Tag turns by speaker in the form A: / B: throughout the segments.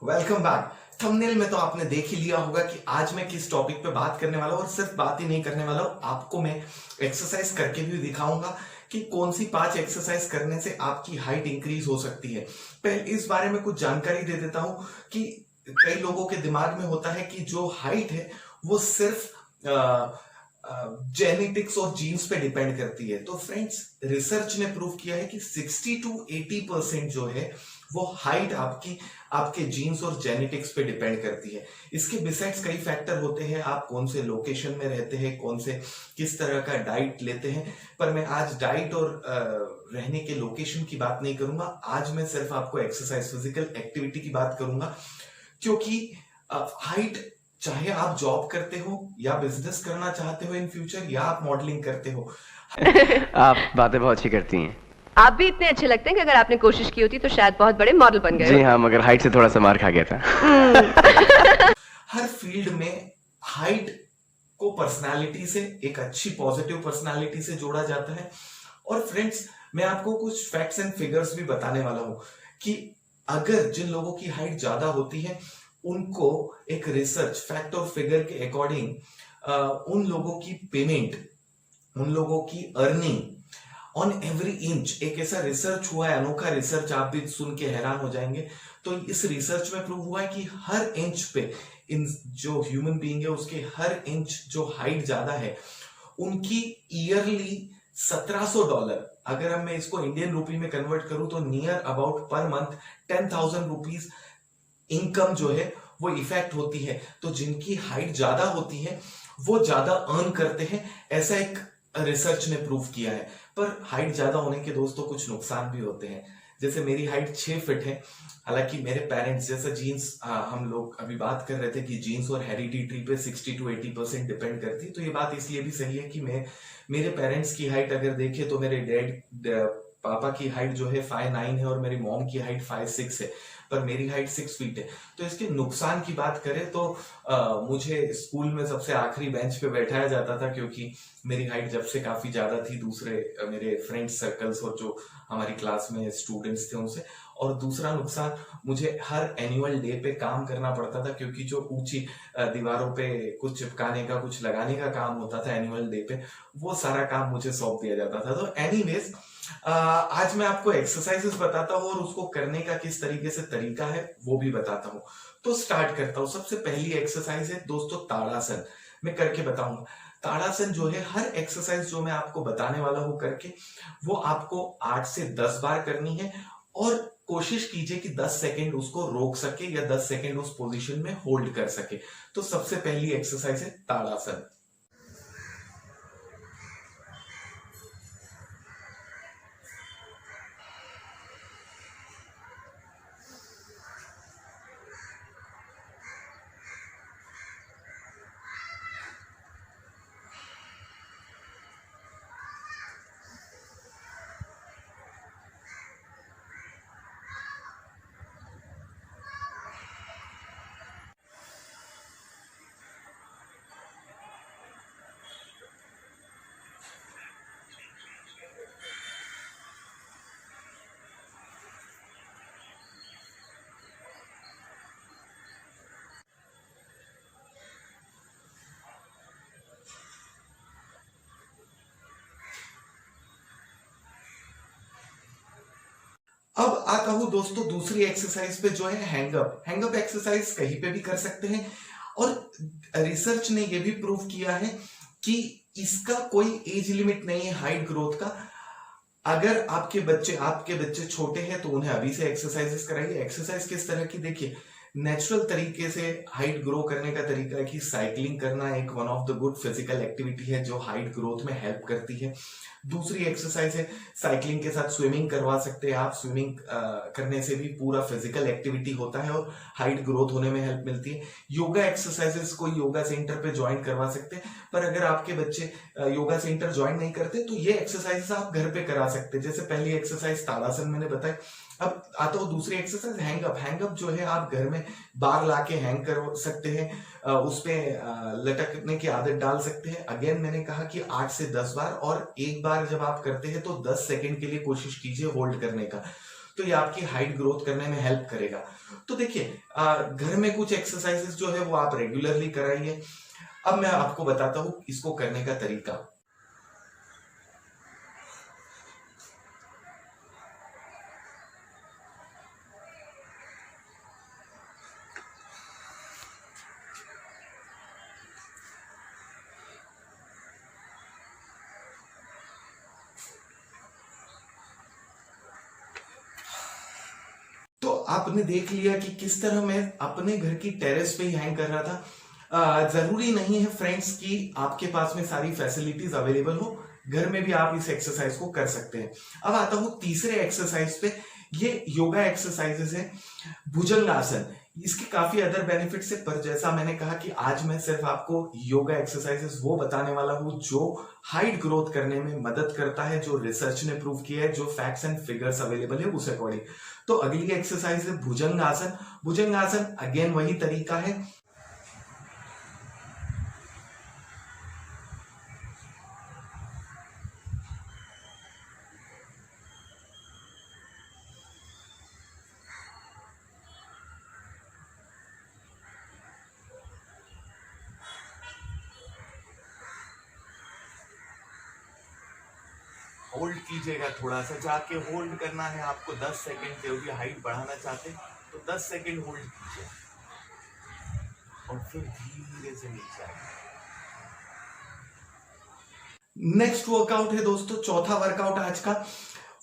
A: Welcome back. Thumbnail में तो आपने देख ही लिया होगा कि आज मैं किस टॉपिक पे बात करने वाला हूँ, और सिर्फ बात ही नहीं करने वाला हूँ, आपको मैं एक्सरसाइज करके भी दिखाऊंगा कि कौन सी 5 एक्सरसाइज करने से आपकी हाइट इंक्रीज हो सकती है। पहले इस बारे में कुछ जानकारी दे देता हूँ कि कई लोगों के दिमाग में होता है कि जो हाइट है वो सिर्फ जेनेटिक्स और जीन्स पे डिपेंड करती है। तो फ्रेंड्स, रिसर्च ने प्रूव किया है कि 60 to 80% जो है वो हाइट आपकी आपके जीन्स और जेनेटिक्स पे डिपेंड करती है। इसके बिसाइड्स कई फैक्टर होते हैं, आप कौन से लोकेशन में रहते हैं, कौन से किस तरह का डाइट लेते हैं। पर मैं आज डाइट और रहने के लोकेशन की बात नहीं करूंगा। आज मैं सिर्फ आपको एक्सरसाइज, फिजिकल एक्टिविटी की बात करूंगा, क्योंकि हाइट, चाहे आप जॉब करते हो या बिजनेस करना चाहते हो इन फ्यूचर, या आप मॉडलिंग करते हो।
B: आप बातें बहुत अच्छी करती हैं।
C: आप भी इतने अच्छे लगते हैं कि अगर आपने कोशिश की होती तो शायद बहुत बड़े मॉडल बन गए।
B: जी हाँ, मगर हाइट से थोड़ा सा मार खा गया था।
A: हर फील्ड में हाइट को पर्सनालिटी से, एक अच्छी पॉजिटिव पर्सनालिटी से जोड़ा जाता है। और फ्रेंड्स, मैं आपको कुछ फैक्ट्स एंड फिगर्स भी बताने वाला हूं कि अगर जिन लोगों की हाइट ज्यादा होती है उनको एक रिसर्च फैक्ट और फिगर के अकॉर्डिंग उन लोगों की पेमेंट, उन लोगों की अर्निंग ऑन एवरी इंच, एक ऐसा रिसर्च हुआ है, अनोखा रिसर्च, आप भी सुन के हैरान हो जाएंगे। तो इस रिसर्च में प्रूव हुआ है कि हर इंच पे इन जो ह्यूमन बीइंग है उसके हर इंच जो हाइट ज्यादा है उनकी ईयरली $1700, अगर हम मैं इसको इंडियन रूपी में कन्वर्ट करूं तो near about per month 10,000 rupees income जो है वो इफेक्ट होती है। तो जिनकी हाइट ज्यादा होती है वो ज्यादा अर्न करते हैं, ऐसा एक रिसर्च ने प्रूव किया है। पर हाइट ज्यादा होने के दोस्तों कुछ नुकसान भी होते हैं। जैसे मेरी हाइट 6 फीट है, हालांकि मेरे पेरेंट्स, जैसा जीन्स, हम लोग अभी बात कर रहे थे कि जीन्स और हेरिडिटी पे 60 to 80% डिपेंड करती है। तो ये बात इसलिए भी सही है कि मेरे पेरेंट्स की हाइट अगर देखे तो मेरे पापा की हाइट जो है 5'9" है और मेरी मॉम की हाइट 5'6" है, पर मेरी हाइट 6 फीट है। तो इसके नुकसान की बात करें तो मुझे स्कूल में सबसे आखिरी बेंच पे बैठाया जाता था, क्योंकि मेरी हाइट जब से काफी ज्यादा थी दूसरे मेरे फ्रेंड्स सर्कल्स और जो हमारी क्लास में स्टूडेंट्स थे उनसे। और दूसरा नुकसान, मुझे हर एनुअल डे पे काम करना पड़ता था, क्योंकि जो ऊंची दीवारों पे कुछ चिपकाने का, कुछ लगाने का काम होता था एनुअल डे पे, वो सारा काम मुझे सौंप दिया जाता था। तो एनीवेज, आज मैं आपको एक्सरसाइजेस बताता हूँ और उसको करने का किस तरीके से तरीका है वो भी बताता हूँ। तो स्टार्ट करता हूँ। सबसे पहली एक्सरसाइज है दोस्तों ताड़ासन। मैं करके बताऊंगा। ताड़ासन जो है, हर एक्सरसाइज जो मैं आपको बताने वाला हूँ करके, वो आपको 8 से 10 बार करनी है। और कोशिश कीजिए कि 10 सेकेंड उसको रोक सके या 10 सेकेंड उस पोजीशन में होल्ड कर सके। तो सबसे पहली एक्सरसाइज है ताड़ासन। अब आता हूं दोस्तों दूसरी एक्सरसाइज पे, जो है हैंगअप। हैंगअप एक्सरसाइज कहीं पे भी कर सकते हैं, और रिसर्च ने यह भी प्रूव किया है कि इसका कोई एज लिमिट नहीं है हाइट ग्रोथ का। अगर आपके बच्चे छोटे हैं तो उन्हें अभी से एक्सरसाइजेस कराइए। एक्सरसाइज किस तरह की, देखिए, नेचुरल तरीके से हाइट ग्रो करने का तरीका है कि साइकिलिंग करना एक one of the good physical activity है जो हाइट ग्रोथ में हेल्प करती है। दूसरी एक्सरसाइज है साइकिलिंग के साथ स्विमिंग करवा सकते हैं आप। स्विमिंग करने से भी पूरा फिजिकल एक्टिविटी होता है और हाइट ग्रोथ होने में हेल्प मिलती है। योगा एक्सरसाइजेस कोई योगा सेंटर पे ज्वाइन करवा सकते हैं, पर अगर आपके बच्चे योगा सेंटर ज्वाइन नहीं करते तो ये एक्सरसाइजेस आप घर पे करा सकते हैं। जैसे पहली एक्सरसाइज ताड़ासन मैंने बताई। अब आता हूँ दूसरी एक्सरसाइज हैंगअप। हैंगअप जो है आप घर में बार लाके हैंग कर सकते हैं, उस पे लटकने की आदत डाल सकते हैं। अगेन मैंने कहा कि 8 से 10 बार, और एक बार जब आप करते हैं तो 10 सेकंड के लिए कोशिश कीजिए होल्ड करने का। तो ये आपकी हाइट ग्रोथ करने में हेल्प करेगा। तो देखिए घर में कुछ एक्सरसाइजेस जो है वो आप रेगुलरली कराइए। अब मैं आपको बताता हूं इसको करने का तरीका। तो आपने देख लिया कि किस तरह मैं अपने घर की टेरेस पे ही हैंग कर रहा था। जरूरी नहीं है फ्रेंड्स कि आपके पास में सारी फैसिलिटीज अवेलेबल हो, घर में भी आप इस एक्सरसाइज को कर सकते हैं। अब आता हूं तीसरे एक्सरसाइज पे। ये योगा एक्सरसाइजेस है, भुजंगासन। इसके काफी अदर बेनिफिट्स है, पर जैसा मैंने कहा कि आज मैं सिर्फ आपको योगा एक्सरसाइजेस वो बताने वाला हूं जो हाइट ग्रोथ करने में मदद करता है, जो रिसर्च ने प्रूव किया है, जो फैक्ट्स एंड फिगर्स अवेलेबल है उस अकॉर्डिंग। तो अगली एक्सरसाइज है भुजंगासन। भुजंगासन अगेन वही तरीका है। होल्ड कीजिएगा, थोड़ा सा जाके होल्ड करना है आपको 10 सेकंड। जो भी हाइट बढ़ाना चाहते हैं तो 10 सेकंड होल्ड कीजिए और फिर धीरे से नीचे आइए। नेक्स्ट वर्कआउट है दोस्तों, चौथा वर्कआउट आज का,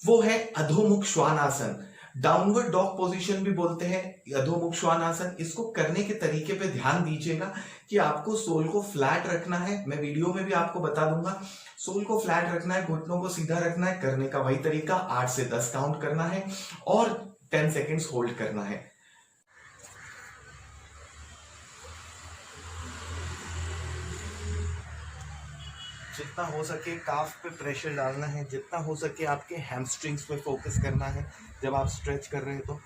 A: वो है अधोमुख श्वानासन। डाउनवर्ड डॉग पोजीशन भी बोलते हैं अधोमुख श्वानासन। इसको करने के तरीके पे ध्यान दीजिएगा कि आपको सोल को फ्लैट रखना है। मैं वीडियो में भी आपको बता दूंगा। सोल को फ्लैट रखना है, घुटनों को सीधा रखना है। करने का वही तरीका, 8 से 10 काउंट करना है और 10 सेकेंड्स होल्ड करना है। जितना हो सके काफ पे प्रेशर डालना है, जितना हो सके आपके हैमस्ट्रिंग्स पे फोकस करना है जब आप स्ट्रेच कर रहे हैं तो,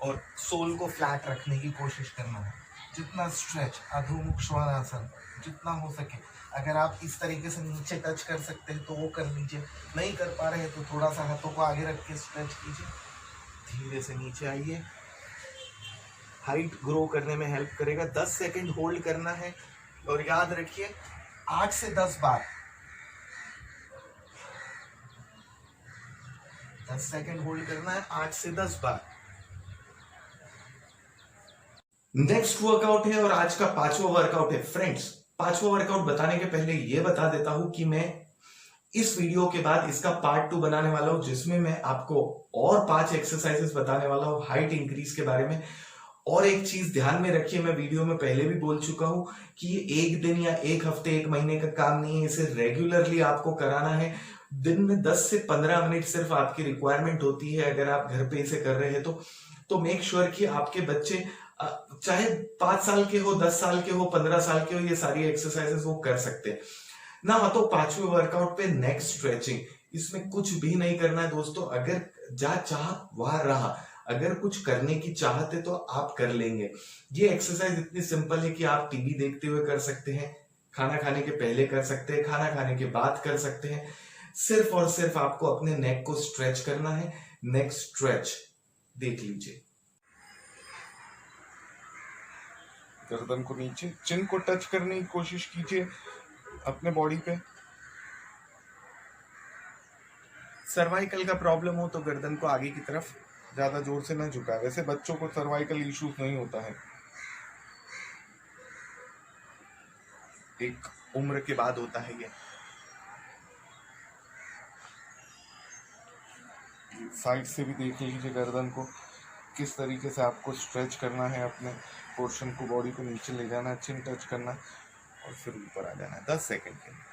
A: और सोल को फ्लैट रखने की कोशिश करना है। जितना स्ट्रेच, अधोमुख श्वानासन जितना हो सके। अगर आप इस तरीके से नीचे टच कर सकते हैं तो वो कर लीजिए, नहीं कर पा रहे हैं तो थोड़ा सा हाथों को आगे रख के स्ट्रेच कीजिए। धीरे से नीचे आइए, हाइट ग्रो करने में हेल्प करेगा। 10 सेकंड होल्ड करना है और याद रखिए 8 से 10 बार। 10 सेकंड होल्ड करना है, 8 से 10 बार। नेक्स्ट वर्कआउट है और आज का 5वां वर्कआउट है। फ्रेंड्स, 5वां वर्कआउट बताने के पहले यह बता देता हूं कि मैं इस वीडियो के बाद इसका पार्ट 2 बनाने वाला हूं, जिसमें मैं आपको और 5 एक्सरसाइजेस बताने वाला हूं हाइट इंक्रीज के बारे में। और एक चीज ध्यान में रखिए, मैं वीडियो में पहले भी बोल चुका हूं कि ये एक दिन या एक हफ्ते, एक महीने का काम नहीं है। इसे रेगुलरली आपको कराना है। दिन में 10 से 15 मिनट सिर्फ आपकी रिक्वायरमेंट होती है अगर आप घर पे इसे कर रहे हैं तो मेक श्योर कि आपके बच्चे चाहे 5 साल के हो, 10 साल के हो, 15 साल के हो, ये सारी एक्सरसाइजेस वो कर सकते हैं ना। तो 5वें वर्कआउट पे नेक स्ट्रेचिंग। इसमें कुछ भी नहीं करना है दोस्तों। अगर जा चाह वहां रहा, अगर कुछ करने की चाहत है तो आप कर लेंगे। ये एक्सरसाइज इतनी सिंपल है कि आप टीवी देखते हुए कर सकते हैं, खाना खाने के पहले कर सकते हैं, खाना खाने के बाद कर सकते हैं। सिर्फ और सिर्फ आपको अपने नेक को स्ट्रेच करना है। नेक स्ट्रेच देख लीजिए।
D: गर्दन को नीचे, चिन को टच करने की कोशिश कीजिए अपने बॉडी पे। सर्वाइकल का प्रॉब्लम हो तो गर्दन को आगे की तरफ ज्यादा जोर से न झुकाए। वैसे बच्चों को सर्वाइकल इश्यूज नहीं होता है, एक उम्र के बाद होता है ये। साइड से भी देख लीजिए गर्दन को, किस तरीके से आपको स्ट्रेच करना है, अपने पोर्शन को, बॉडी को नीचे ले जाना है, चिन टच करना और फिर ऊपर आ जाना है 10 सेकंड के लिए।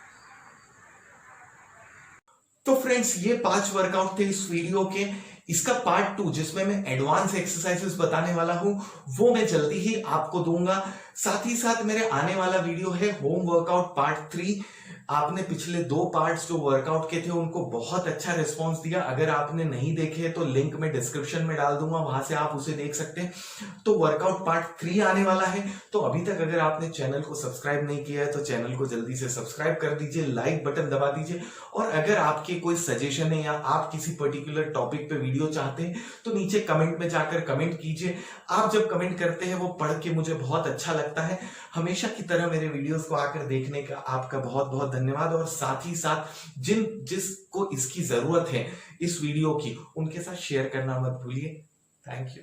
A: तो फ्रेंड्स, ये 5 वर्कआउट थे इस वीडियो के। इसका पार्ट 2 जिसमें मैं एडवांस एक्सरसाइजेस बताने वाला हूं वो मैं जल्दी ही आपको दूंगा। साथ ही साथ मेरे आने वाला वीडियो है होम वर्कआउट पार्ट 3। आपने पिछले 2 पार्ट्स जो वर्कआउट के थे उनको बहुत अच्छा रिस्पॉन्स दिया। अगर आपने नहीं देखे तो लिंक में डिस्क्रिप्शन में डाल दूंगा, वहां से आप उसे देख सकते हैं। तो वर्कआउट पार्ट 3 आने वाला है। तो अभी तक अगर आपने चैनल को सब्सक्राइब नहीं किया है तो चैनल को जल्दी से सब्सक्राइब कर दीजिए, लाइक बटन दबा दीजिए। और अगर आपके कोई सजेशन है या आप किसी पर्टिकुलर टॉपिक पे वीडियो चाहते हैं तो नीचे कमेंट में जाकर कमेंट कीजिए। आप जब कमेंट करते हैं वो पढ़ के मुझे बहुत अच्छा लगता है। हमेशा की तरह मेरे वीडियोस को आकर देखने का आपका बहुत बहुत धन्यवाद। और साथ ही साथ जिसको इसकी जरूरत है इस वीडियो की, उनके साथ शेयर करना मत भूलिए। Thank you.